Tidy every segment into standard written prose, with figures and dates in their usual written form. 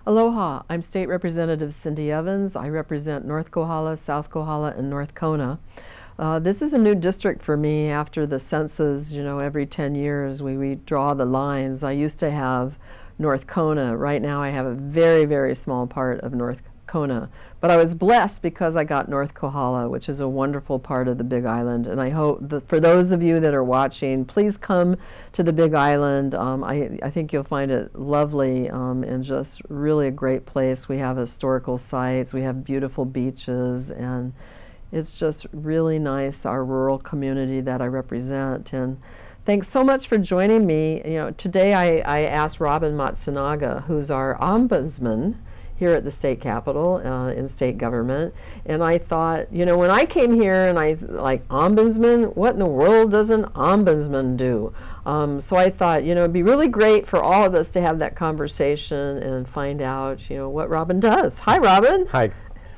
Aloha, I'm State Representative Cindy Evans. I represent North Kohala, South Kohala, and North Kona. This is a new district for me after the census. You know, every 10 years we draw the lines. I used to have North Kona. Right now I have a very, very small part of North Kona. But I was blessed because I got North Kohala, which is a wonderful part of the Big Island. And I hope that for those of you that are watching, please come to the Big Island. I think you'll find it lovely and just really a great place. We have historical sites, we have beautiful beaches, and it's just really nice, our rural community that I represent. And thanks so much for joining me. You know, today I asked Robin Matsunaga, who's our ombudsman here at the state capitol in state government, and I thought, you know, when I came here and I like ombudsman, what in the world does an ombudsman do? So I thought, you know, it'd be really great for all of us to have that conversation and find out, you know, what Robin does. Hi, Robin. Hi.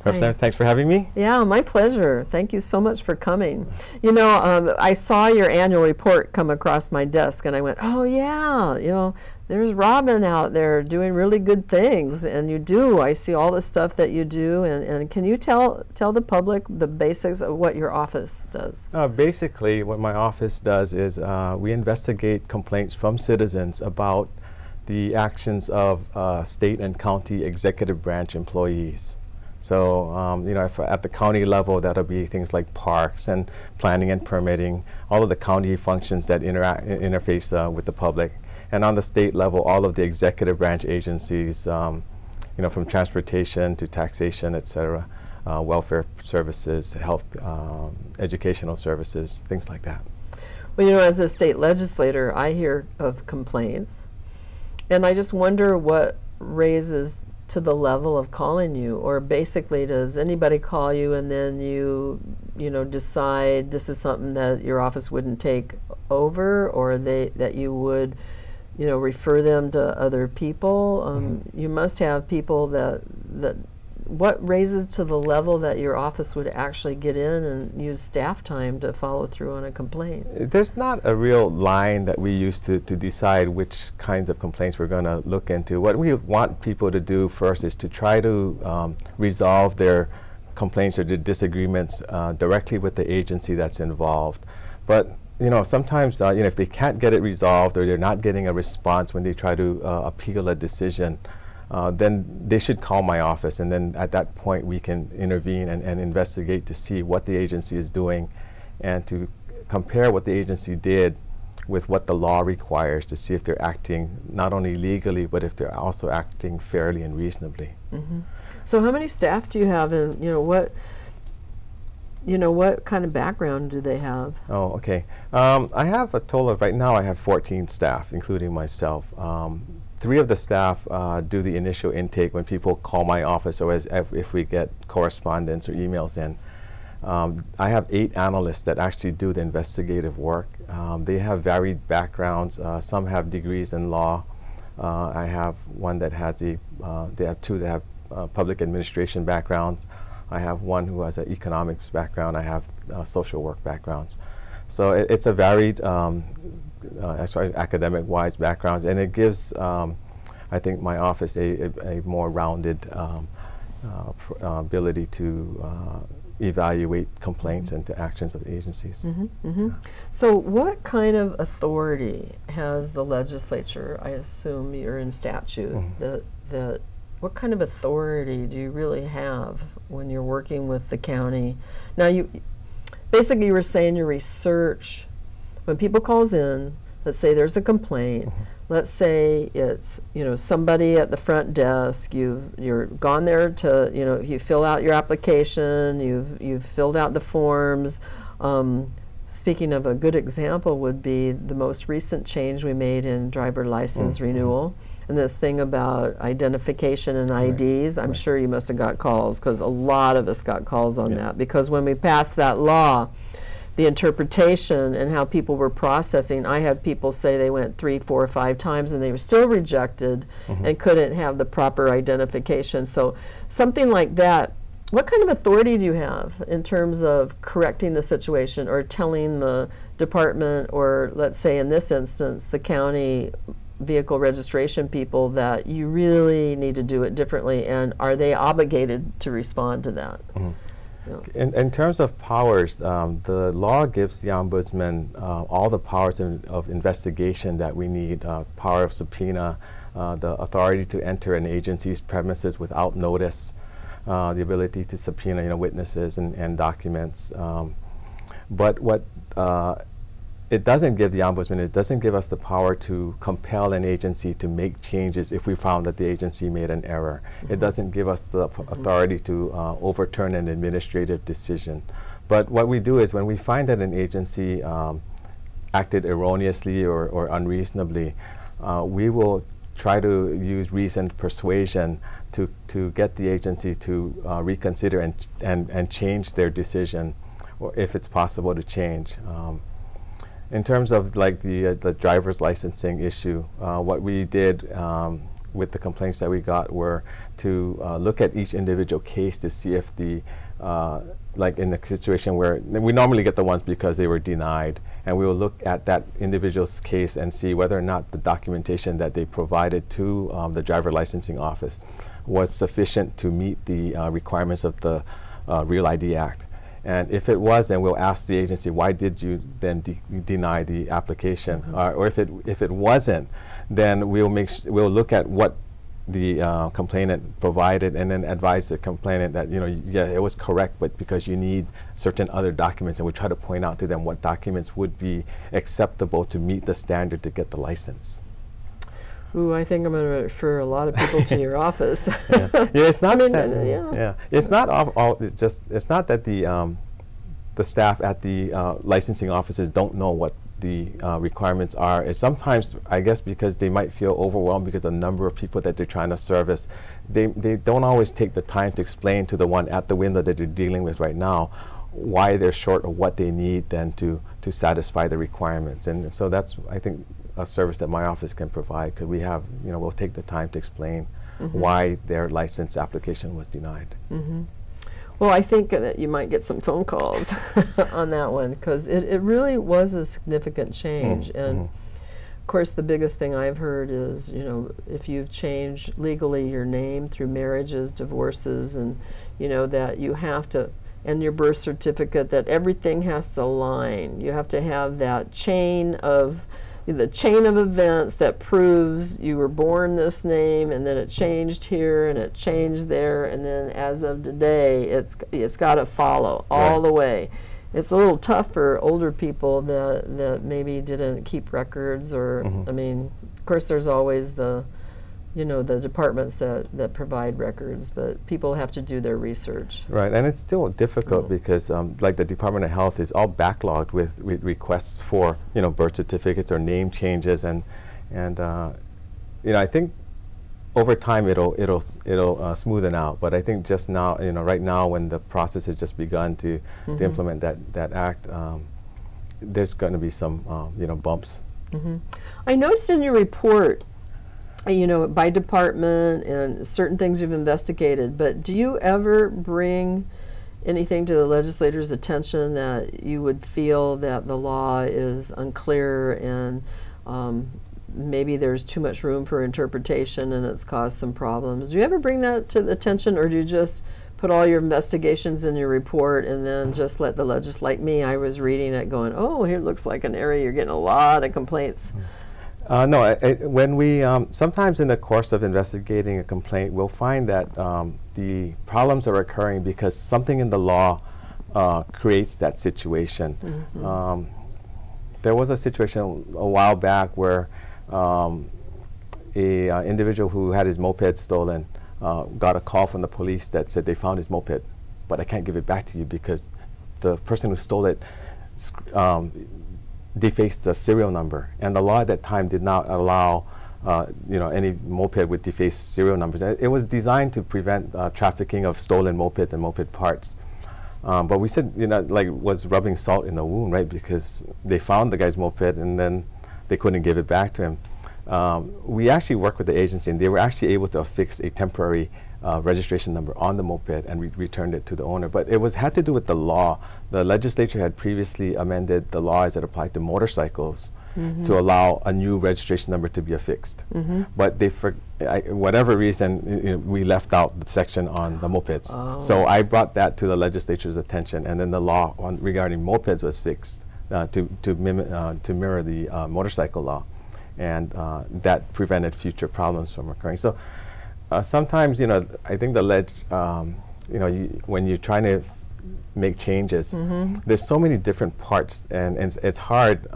Representative, thanks for having me. Yeah, my pleasure. Thank you so much for coming. You know, I saw your annual report come across my desk and I went, oh yeah, you know, there's Robin out there doing really good things, and you do. I see all the stuff that you do, and can you tell the public the basics of what your office does? Basically, what my office does is we investigate complaints from citizens about the actions of state and county executive branch employees. So, you know, if at the county level, that'll be things like parks and planning and permitting, all of the county functions that interface with the public. And on the state level, all of the executive branch agencies, you know, from transportation to taxation, et cetera, welfare services, health, educational services, things like that. Well, you know, as a state legislator, I hear of complaints, and I just wonder what raises to the level of calling you, or basically does anybody call you and then you know, decide this is something that your office wouldn't take over, or that you would, you know, refer them to other people? You must have people that what raises to the level that your office would actually get in and use staff time to follow through on a complaint? There's not a real line that we use to decide which kinds of complaints we're going to look into. What we want people to do first is to try to resolve their complaints or their disagreements directly with the agency that's involved. But you know, sometimes you know, if they can't get it resolved or they're not getting a response when they try to appeal a decision, then they should call my office, and then at that point we can intervene and investigate to see what the agency is doing and to compare what the agency did with what the law requires to see if they're acting not only legally but if they're also acting fairly and reasonably. So how many staff do you have, and what kind of background do they have? Oh, okay. I have a total of, right now I have 14 staff, including myself. 3 of the staff do the initial intake when people call my office, or if we get correspondence or emails in. I have 8 analysts that actually do the investigative work. They have varied backgrounds. Some have degrees in law. I have one that has they have 2 that have public administration backgrounds. I have one who has an economics background. I have social work backgrounds. So it's a varied, as far as academic-wise backgrounds, and it gives, I think, my office a more rounded ability to evaluate complaints and to actions of agencies. So what kind of authority has the legislature? I assume you're in statute. What kind of authority do you really have when you're working with the county? Now, you were saying your research, when people calls in, let's say there's a complaint, let's say it's, you know, somebody at the front desk, you're gone there to, you know, you fill out your application, you've filled out the forms. Speaking of, a good example would be the most recent change we made in driver license renewal. and this thing about identification and IDs, I'm sure you must have got calls, because a lot of us got calls on that, because when we passed that law, the interpretation and how people were processing, I had people say they went 3, 4, 5 times and they were still rejected and couldn't have the proper identification. So something like that, what kind of authority do you have in terms of correcting the situation or telling the department, or let's say in this instance, the county vehicle registration people, that you really need to do it differently, and are they obligated to respond to that? In terms of powers, the law gives the Ombudsman all the powers of investigation that we need, power of subpoena, the authority to enter an agency's premises without notice, the ability to subpoena witnesses and documents. But what it doesn't give the Ombudsman, it doesn't give us the power to compel an agency to make changes if we found that the agency made an error. It doesn't give us the authority to overturn an administrative decision. But what we do is, when we find that an agency acted erroneously or unreasonably, we will try to use reasoned persuasion to get the agency to reconsider and change their decision, or if it's possible to change. In terms of like the driver's licensing issue, what we did with the complaints that we got were to look at each individual case to see if the, like in the situation where we normally get the ones because they were denied, and we will look at that individual's case and see whether or not the documentation that they provided to the driver licensing office was sufficient to meet the requirements of the Real ID Act. And if it was, then we'll ask the agency, why did you then deny the application? Or if it wasn't, then we'll look at what the complainant provided, and then advise the complainant that, yeah, it was correct, but because you need certain other documents, and we try to point out to them what documents would be acceptable to meet the standard to get the license. Ooh, I think I'm going to refer a lot of people to your office. Yeah, it's not it's not it's not that the staff at the licensing offices don't know what the requirements are. It's sometimes, I guess, because they might feel overwhelmed because of the number of people that they're trying to service. They don't always take the time to explain to the one at the window that they're dealing with right now why they're short of what they need then to satisfy the requirements. And so that's, I think, a service that my office can provide, because we have, we'll take the time to explain why their license application was denied. Well, I think that you might get some phone calls on that one, because it really was a significant change. And of course, the biggest thing I've heard is, if you've changed legally your name through marriages, divorces, and that you have to, and your birth certificate, that everything has to align. You have to have that chain of events that proves you were born this name, and then it changed here and it changed there, and then as of today it's got to follow all the way. It's a little tough for older people that maybe didn't keep records, or I mean, of course there's always the the departments that provide records, but people have to do their research. Right, and it's still difficult because like the Department of Health is all backlogged with requests for birth certificates or name changes, and I think over time it'll smoothen out. But I think just now, right now, when the process has just begun to implement that act, there's going to be some bumps. I noticed in your report, by department and certain things you've investigated, but do you ever bring anything to the legislators' attention that you would feel that the law is unclear and maybe there's too much room for interpretation and it's caused some problems? Do you ever bring that to the attention, or do you just put all your investigations in your report and then just let the like me, I was reading it going, oh, here looks like an area you're getting a lot of complaints? No, when we, sometimes in the course of investigating a complaint, we'll find that the problems are occurring because something in the law creates that situation. There was a situation a while back where a individual who had his moped stolen got a call from the police that said they found his moped, but I can't give it back to you because the person who stole it defaced the serial number, and the law at that time did not allow any moped with defaced serial numbers. And it was designed to prevent trafficking of stolen mopeds and moped parts. But we said, was rubbing salt in the wound, right? Because they found the guy's moped and then they couldn't give it back to him. We actually worked with the agency, and they were actually able to affix a temporary registration number on the moped and returned it to the owner. But it had to do with the law. The legislature had previously amended the laws that applied to motorcycles to allow a new registration number to be affixed. But they, for whatever reason, we left out the section on the mopeds. So I brought that to the legislature's attention, and then the law regarding mopeds was fixed to mirror the motorcycle law, and that prevented future problems from occurring. So sometimes, I think the when you're trying to make changes, there's so many different parts, and it's hard,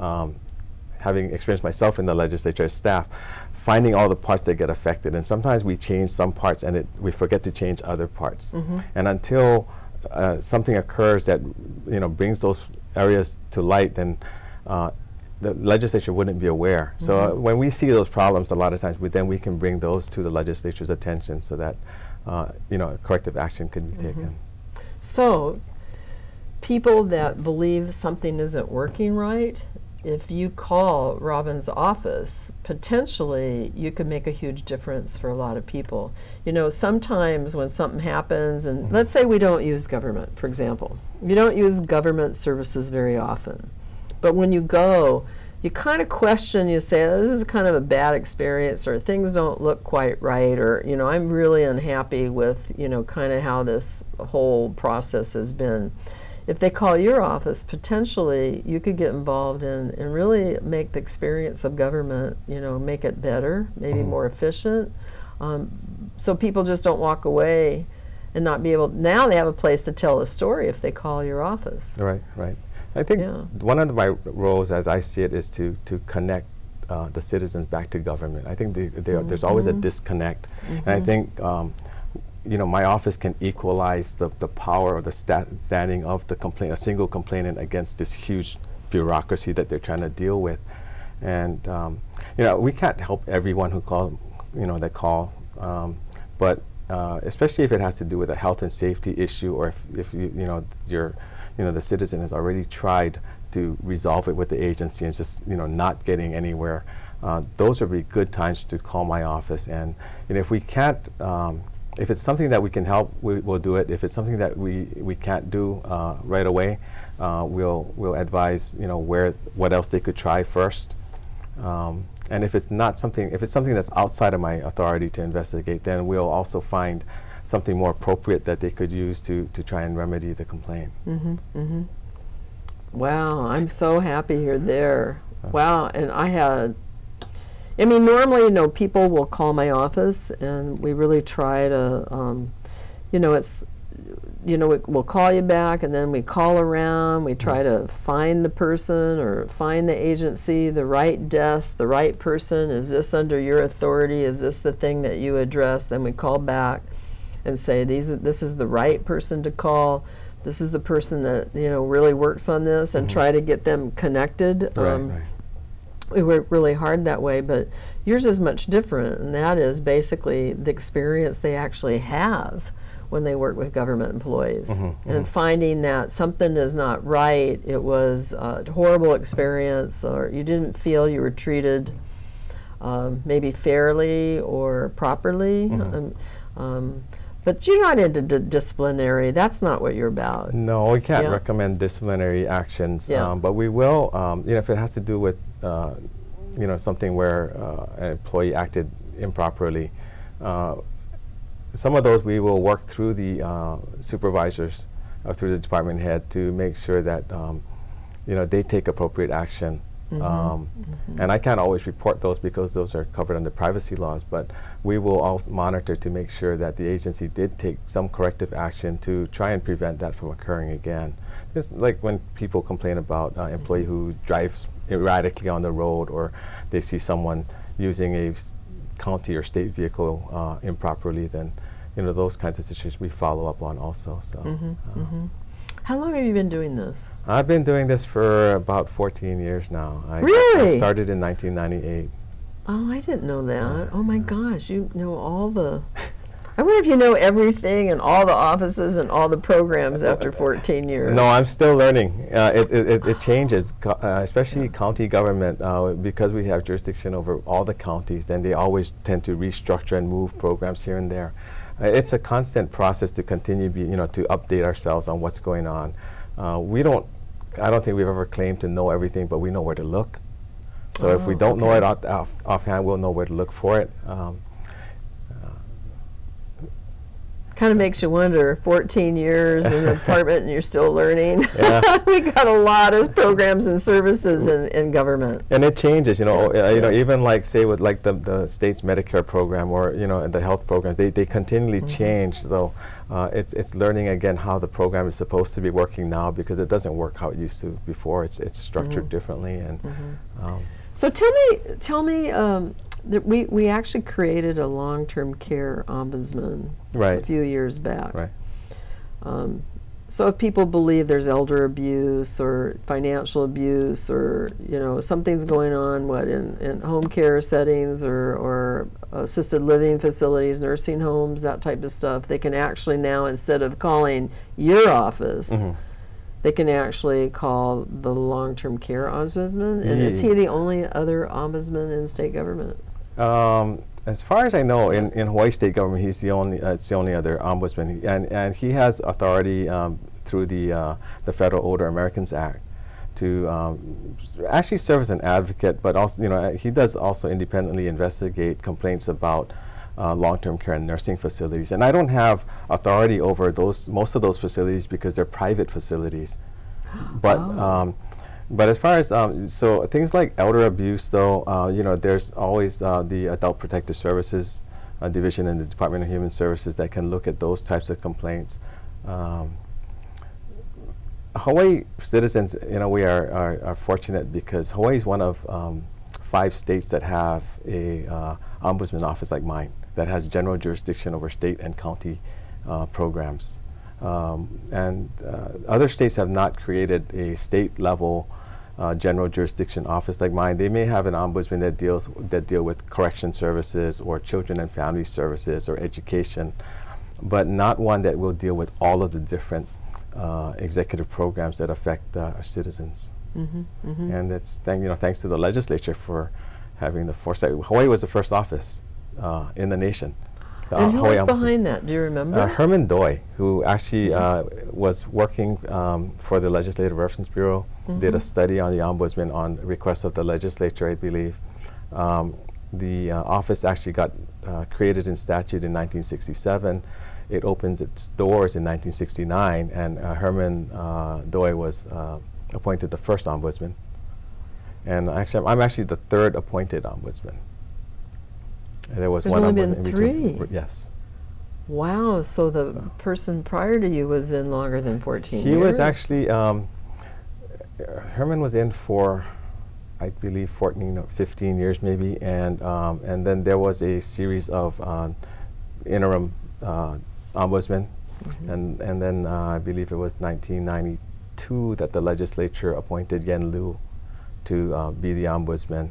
having experienced myself in the legislature as staff, finding all the parts that get affected. And sometimes we change some parts and we forget to change other parts. And until something occurs that brings those areas to light, then the legislature wouldn't be aware. So when we see those problems, a lot of times we can bring those to the legislature's attention so that corrective action can be taken. So people that believe something isn't working right, if you call Robin's office, potentially you could make a huge difference for a lot of people. Sometimes when something happens, and let's say we don't use government, for example. You don't use government services very often. But when you go, you kind of question, you say, oh, this is kind of a bad experience, or things don't look quite right, or, I'm really unhappy with, kind of how this whole process has been. If they call your office, potentially you could get involved in and really make the experience of government, make it better, maybe more efficient. So people just don't walk away and not be able, now they have a place to tell a story if they call your office. Right, right. I think one of my roles, as I see it, is to connect the citizens back to government. I think there's always a disconnect. And I think my office can equalize the power or the standing of the a single complainant against this huge bureaucracy that they're trying to deal with. And we can't help everyone who but especially if it has to do with a health and safety issue, or if the citizen has already tried to resolve it with the agency and it's just not getting anywhere. Those would be good times to call my office. And if we can't, if it's something that we can help, we'll do it. If it's something that we can't do right away, we'll advise what else they could try first. And if it's something that's outside of my authority to investigate, then we'll also find something more appropriate that they could use to try and remedy the complaint. Wow, I'm so happy you're there. Wow, and normally, people will call my office, and we really try to, we'll call you back, and then we call around, we try to find the person or find the agency, the right desk, the right person. Is this under your authority? Is this the thing that you address? Then we call back and say, this is the right person to call. This is the person that, really works on this, and try to get them connected. Right. We work really hard that way, but yours is much different, and that is basically the experience they actually have when they work with government employees, and finding that something is not right. It was a horrible experience, or you didn't feel you were treated maybe fairly or properly. But you're not into disciplinary. That's not what you're about. No, we can't recommend disciplinary actions, but we will, if it has to do with something where an employee acted improperly. Some of those we will work through the supervisors or through the department head to make sure that they take appropriate action. And I can't always report those because those are covered under privacy laws, but we will also monitor to make sure that the agency did take some corrective action to try and prevent that from occurring again. Just like when people complain about an employee who drives erratically on the road, or they see someone using a county or state vehicle improperly, then those kinds of situations we follow up on also. So. How long have you been doing this? I've been doing this for about 14 years now. Really? I started in 1998. Oh, I didn't know that. Oh my gosh, you know all the... I wonder if you know everything and all the offices and all the programs after 14 years. No, I'm still learning. It changes, especially county government, because we have jurisdiction over all the counties, then they always tend to restructure and move programs here and there. It's a constant process to continue, to update ourselves on what's going on. I don't think we've ever claimed to know everything, but we know where to look. So if we don't know it offhand, we'll know where to look for it. Kind of makes you wonder, 14 years in the department and you're still learning. Yeah. We got a lot of programs and services in government. And it changes, even like, say, with like the state's Medicare program or, and the health programs, they continually change. So it's learning again how the program is supposed to be working now, because it doesn't work how it used to before. It's structured differently. And so tell me, that we actually created a long-term care ombudsman a few years back. Right. So if people believe there's elder abuse or financial abuse or something's going on, in home care settings or assisted living facilities, nursing homes, that type of stuff, they can actually now, instead of calling your office, they can actually call the long-term care ombudsman. And is he the only other ombudsman in state government? As far as I know, in Hawaii State government, he's the only other ombudsman, and he has authority through the Federal Older Americans Act to actually serve as an advocate, but also he does also independently investigate complaints about long-term care and nursing facilities. And I don't have authority over most of those facilities because they're private facilities. But but as far as so things like elder abuse, though, there's always the Adult Protective Services division in the Department of Human Services that can look at those types of complaints. Hawaii citizens, we are fortunate because Hawaii is one of 5 states that have a ombudsman office like mine that has general jurisdiction over state and county programs. And other states have not created a state-level general jurisdiction office like mine. They may have an ombudsman that deal with correction services or children and family services or education, but not one that will deal with all of the different executive programs that affect our citizens. And it's thanks to the legislature for having the foresight. Hawaii was the first office in the nation. And who was behind that? Do you remember? Herman Doi, who actually was working for the Legislative Reference Bureau, did a study on the ombudsman on request of the legislature, I believe. The office actually got created in statute in 1967. It opens its doors in 1969, and Herman Doi was appointed the first ombudsman. And actually, I'm actually the 3rd appointed ombudsman. There was There's one only been in 3. between. Yes. Wow, so the person prior to you was in longer than 14 years? He was actually, Herman was in for, I believe, 14 or 15 years maybe, and then there was a series of interim ombudsmen, and then I believe it was 1992 that the legislature appointed Yen Liu to be the ombudsman,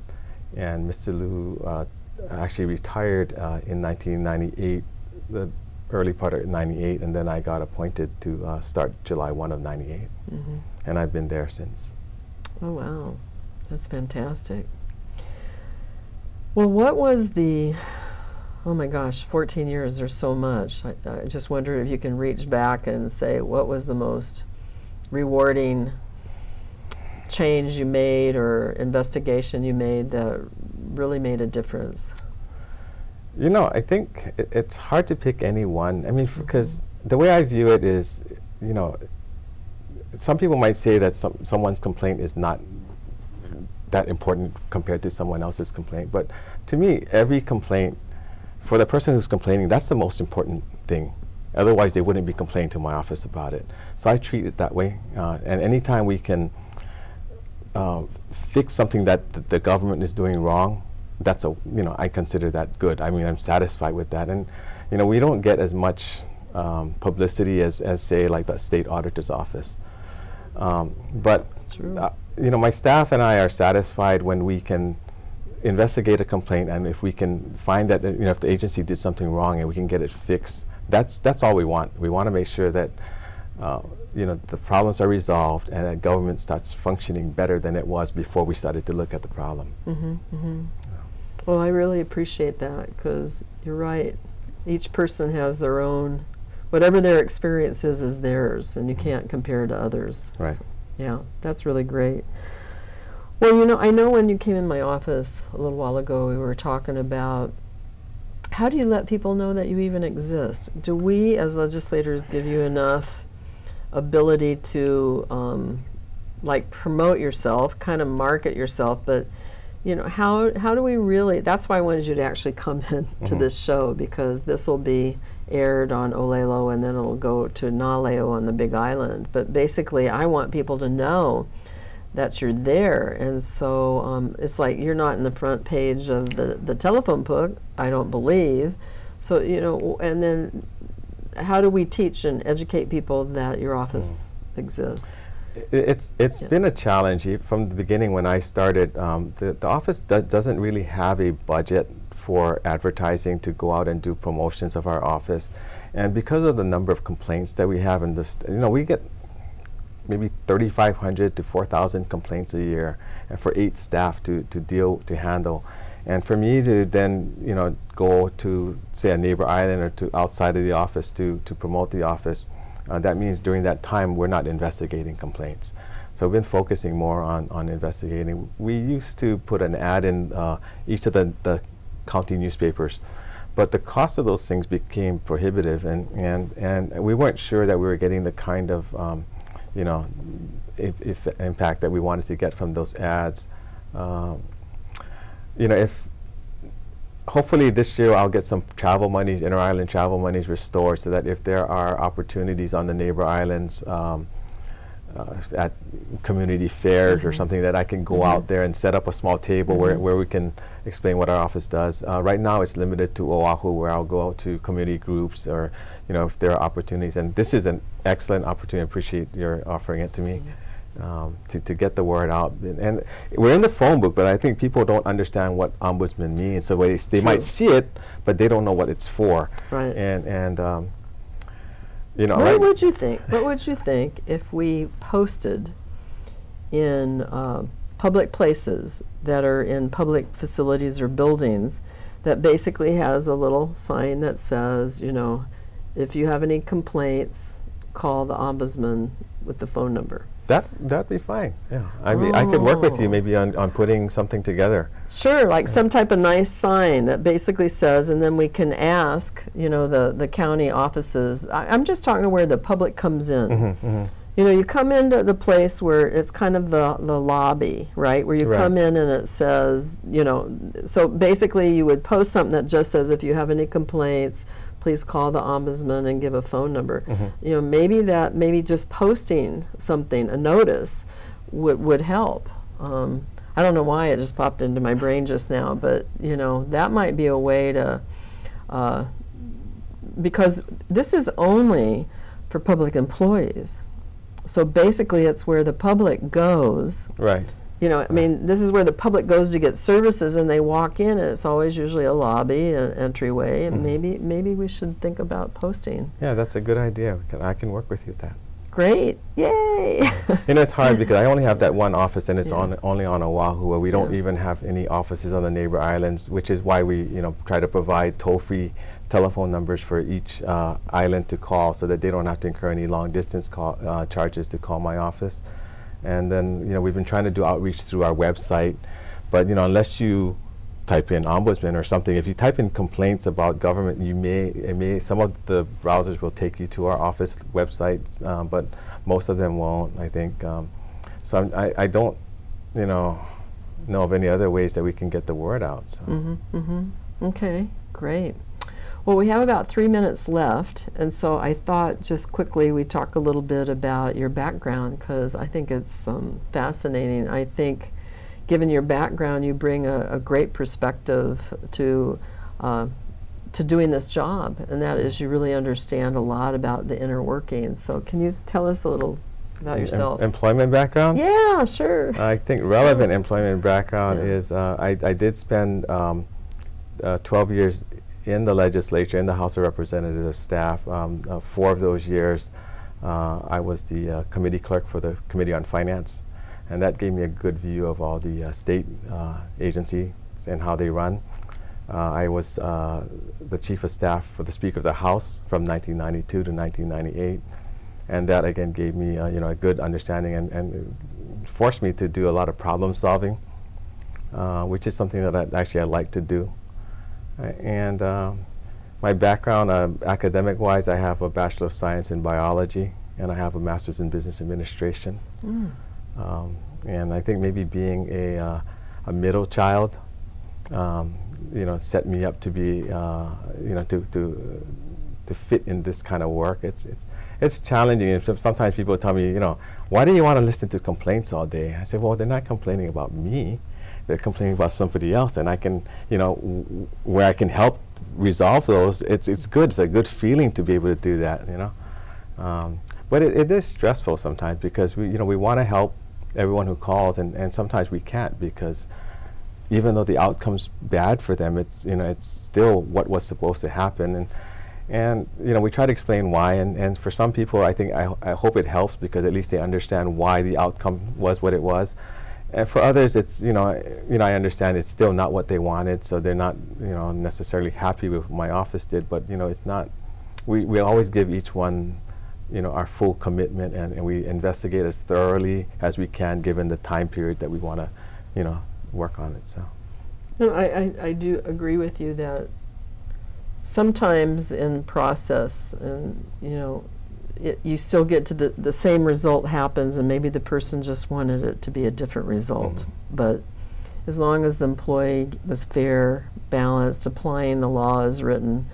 and Mr. Liu actually retired in 1998, the early part of 98, and then I got appointed to start July 1 of 98. And I've been there since. Oh, wow. That's fantastic. Well, what was the, oh my gosh, 14 years, there's so much. I just wonder if you can reach back and say what was the most rewarding change you made or investigation you made that really made a difference? I think it's hard to pick any one. I mean, because the way I view it is, some people might say that someone's complaint is not that important compared to someone else's complaint. But to me, every complaint, for the person who's complaining, that's the most important thing. Otherwise, they wouldn't be complaining to my office about it. So I treat it that way. And anytime we can fix something that the government is doing wrong, that's I consider that good. I mean, I'm satisfied with that. And, we don't get as much publicity as say, like the state auditor's office. But, my staff and I are satisfied when we can investigate a complaint, and if we can find that, you know, if the agency did something wrong and we can get it fixed, that's all we want. We want to make sure that you know, the problems are resolved and that government starts functioning better than it was before we started to look at the problem. Well, I really appreciate that, because you're right. Each person has their own, whatever their experience is theirs, and you can't compare to others. Right. So, yeah, that's really great. Well, you know, I know when you came in my office a little while ago, we were talking about how do you let people know that you even exist? Do we, as legislators, give you enough ability to like promote yourself, kind of market yourself, but you know, how do we really, that's why I wanted you to actually come in to this show, because this will be aired on Olelo and then it'll go to Naleo on the Big Island. But basically I want people to know that you're there, and so it's like you're not in the front page of the telephone book, I don't believe. So, you know, and then how do we teach and educate people that your office exists? It's been a challenge from the beginning when I started. The office doesn't really have a budget for advertising to go out and do promotions of our office, and because of the number of complaints that we have in this, you know, we get maybe 3,500 to 4,000 complaints a year, and for 8 staff to handle. And for me to then, you know, go to, say, a neighbor island or to outside of the office to promote the office, that means during that time we're not investigating complaints. So we've been focusing more on investigating. We used to put an ad in each of the county newspapers, but the cost of those things became prohibitive, and we weren't sure that we were getting the kind of you know, if impact that we wanted to get from those ads. You know, hopefully this year I'll get some travel monies, inter-island travel monies restored, so that if there are opportunities on the neighbor islands at community fairs or something, that I can go out there and set up a small table where we can explain what our office does. Right now it's limited to Oahu, where I'll go out to community groups, or, you know, if there are opportunities. And this is an excellent opportunity. I appreciate your offering it to me. To get the word out. And we're in the phone book, but I think people don't understand what ombudsman means. So they might see it, but they don't know what it's for. Right. And you know, what would you think? What would you think if we posted in public places that are in public facilities or buildings that basically has a little sign that says, you know, if you have any complaints, call the ombudsman with the phone number? That'd be fine. Yeah, I mean, I could work with you maybe on putting something together. Sure, like some type of nice sign that basically says, and then we can ask, you know, the county offices. I'm just talking where the public comes in. You know, you come into the place where it's kind of the lobby, right? Where you come in and it says, you know, so basically you would post something that just says, if you have any complaints, please call the ombudsman and give a phone number. You know, maybe just posting something, a notice, would help. I don't know why it just popped into my brain just now, but you know, that might be a way to, because this is only for public employees. So basically it's where the public goes. Right. You know, I mean, this is where the public goes to get services, and they walk in, and it's always usually a lobby, an entryway, and maybe we should think about posting. Yeah, that's a good idea. I can work with you with that. Great. Yay! You know, it's hard because I only have that one office, and it's only on Oahu, where we don't even have any offices on the neighbor islands, which is why we, you know, try to provide toll-free telephone numbers for each island to call, so that they don't have to incur any long-distance call charges to call my office. And then, you know, we've been trying to do outreach through our website, but, you know, unless you type in ombudsman or something, if you type in complaints about government, some of the browsers will take you to our office website, but most of them won't, I think. So I don't, you know of any other ways that we can get the word out. So. Okay, great. Well, we have about 3 minutes left, and so I thought just quickly we'd talk a little bit about your background, because I think it's fascinating. I think given your background, you bring a great perspective to doing this job, and that is you really understand a lot about the inner workings. So can you tell us a little about yourself. Employment background? Yeah, sure. I think relevant employment background is I did spend 12 years in the legislature, in the House of Representatives staff. 4 of those years I was the committee clerk for the Committee on Finance, and that gave me a good view of all the state agencies and how they run. I was the chief of staff for the Speaker of the House from 1992 to 1998, and that again gave me a good understanding and forced me to do a lot of problem solving, which is something that I like to do. And my background, academic-wise, I have a Bachelor of Science in Biology, and I have a Master's in Business Administration. And I think maybe being a middle child, set me up to be, to fit in this kind of work. It's challenging. And sometimes people tell me, why do you want to listen to complaints all day? I say, well, they're not complaining about me. They're complaining about somebody else, and I can, where I can help resolve those. It's good. It's a good feeling to be able to do that, But it is stressful sometimes because we want to help everyone who calls, and sometimes we can't because even though the outcome's bad for them, it's still what was supposed to happen, and we try to explain why, and for some people, I hope it helps because at least they understand why the outcome was what it was. And for others, it's I understand it's still not what they wanted, so they're not necessarily happy with what my office did. But it's not. We always give each one our full commitment, and we investigate as thoroughly as we can given the time period that we want to work on it. So. No, I do agree with you that sometimes in process, and you still get to the same result happens, and maybe the person just wanted it to be a different result. But as long as the employee was fair, balanced, applying the law as written,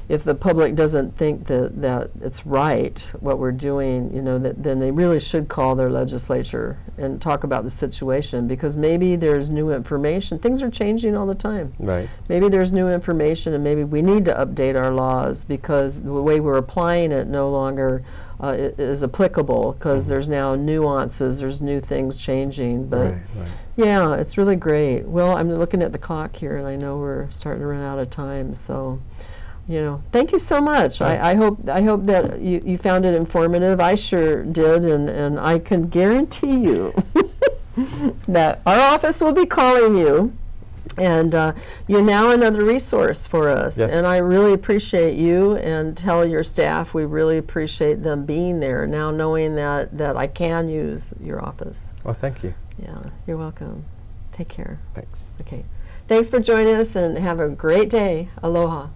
if the public doesn't think that it's right what we're doing, then they really should call their legislature and talk about the situation, because maybe there's new information. Things are changing all the time. Right. Maybe there's new information, and maybe we need to update our laws because the way we're applying it no longer is applicable, because there's now nuances, there's new things changing. But yeah, it's really great. Well, I'm looking at the clock here, and I know we're starting to run out of time, so. Thank you so much. I hope that you found it informative. I sure did, and I can guarantee you that our office will be calling you, and you're now another resource for us. Yes. And I really appreciate you, and tell your staff we really appreciate them being there now, knowing that I can use your office. Well, thank you. Yeah, you're welcome. Take care. Thanks. Okay. Thanks for joining us, and have a great day. Aloha.